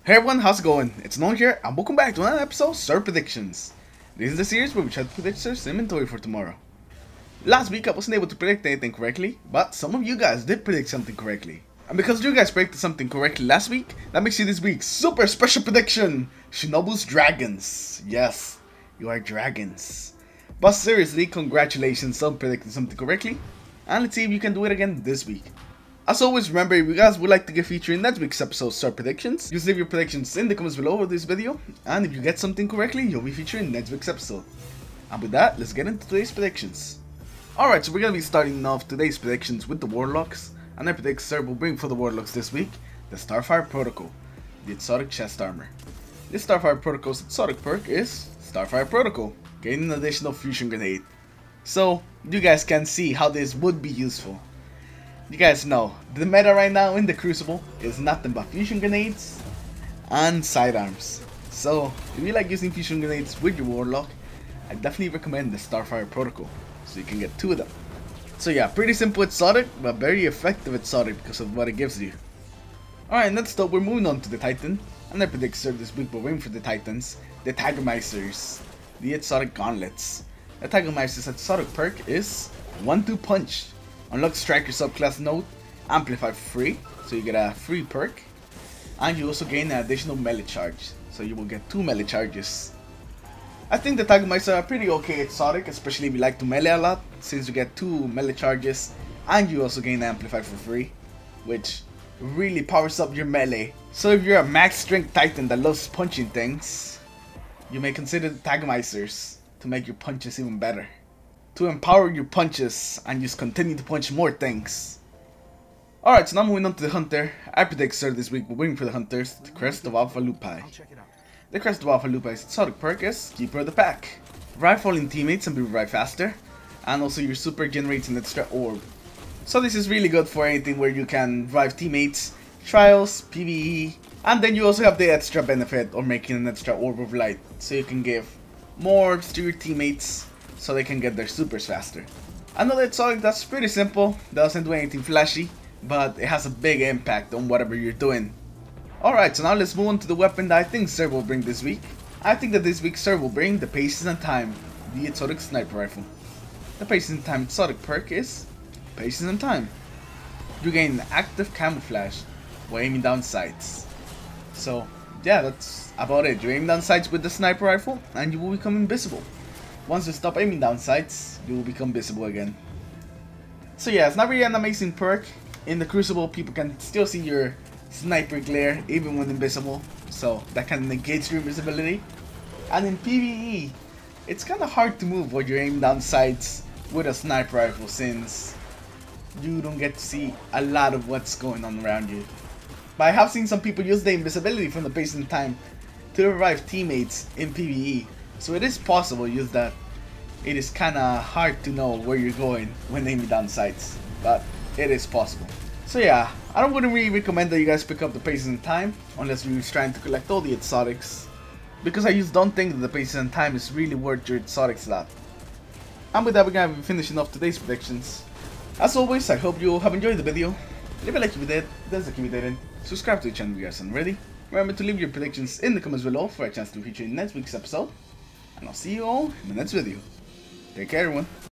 Hey everyone, how's it going? It's Noah here, and welcome back to another episode of Sir Predictions. This is the series where we try to predict Sir's inventory for tomorrow. Last week I wasn't able to predict anything correctly, but some of you guys did predict something correctly. And because you guys predicted something correctly last week, that makes you this week's super special prediction! Shinobu's dragons. Yes, you are dragons. But seriously, congratulations on predicting something correctly, and let's see if you can do it again this week. As always, remember, if you guys would like to get featured in next week's episode of Star Predictions, just leave your predictions in the comments below of this video, and if you get something correctly, you'll be featured in next week's episode. And with that, let's get into today's predictions. Alright, so we're going to be starting off today's predictions with the Warlocks, and I predict Sir will bring for the Warlocks this week, the Starfire Protocol, the exotic chest armor. This Starfire Protocol's exotic perk is Starfire Protocol, gaining an additional fusion grenade. So, you guys can see how this would be useful. You guys know, the meta right now in the Crucible is nothing but fusion grenades and sidearms. So, if you like using fusion grenades with your Warlock, I definitely recommend the Starfire Protocol, so you can get 2 of them. So yeah, pretty simple exotic, but very effective exotic because of what it gives you. Alright, next up we're moving on to the Titan, and I predict Sir this week will win for the Titans, the Tigermeisters, the exotic gauntlets. The Tigermeister's exotic perk is 1-2 Punch. Unlock Striker subclass node, amplify free, so you get a free perk, and you also gain an additional melee charge, so you will get 2 melee charges. I think the Tigermeister are pretty okay exotic, especially if you like to melee a lot, since you get 2 melee charges, and you also gain amplify for free, which really powers up your melee. So if you're a max strength Titan that loves punching things, you may consider the Tigermeisters to make your punches even better, to empower your punches and just continue to punch more things. Alright, so now moving on to the Hunter. I predict Sir this week will win for the Hunters, the Crest of Alpha Lupi. The Crest of Alpha Lupi's exotic perk is Keeper of the Pack. Revive falling teammates and be revived faster, and also your super generates an extra orb. So this is really good for anything where you can revive teammates, trials, PvE, and then you also have the extra benefit of making an extra orb of light, so you can give more orbs to your teammates so they can get their supers faster. Another exotic that's pretty simple, doesn't do anything flashy, but it has a big impact on whatever you're doing. Alright, so now let's move on to the weapon that I think Sir will bring this week. I think that this week Sir will bring the Patience and Time, the exotic sniper rifle. The Patience and Time exotic perk is Patience and Time. You gain active camouflage while aiming down sights. So yeah, that's about it. You aim down sights with the sniper rifle and you will become invisible. Once you stop aiming down sights, you will become visible again. So yeah, it's not really an amazing perk. In the Crucible, people can still see your sniper glare even when invisible, so that kind of negates your invisibility. And in PvE, it's kind of hard to move when you're aiming down sights with a sniper rifle, since you don't get to see a lot of what's going on around you. But I have seen some people use the invisibility from the Patience Time to revive teammates in PvE. So it is possible to use that. It is kinda hard to know where you're going when aiming down sights, but it is possible. So yeah, I wouldn't really recommend that you guys pick up the Patience and Time unless you're trying to collect all the exotics, because I just don't think that the Patience and Time is really worth your exotic slot. And with that, we're gonna be finishing off today's predictions. As always, I hope you have enjoyed the video. Leave a like if you did, there's a if you didn't. Subscribe to the channel if you guys aren't already. Remember to leave your predictions in the comments below for a chance to feature in next week's episode. And I'll see you all in the next video. Take care, everyone.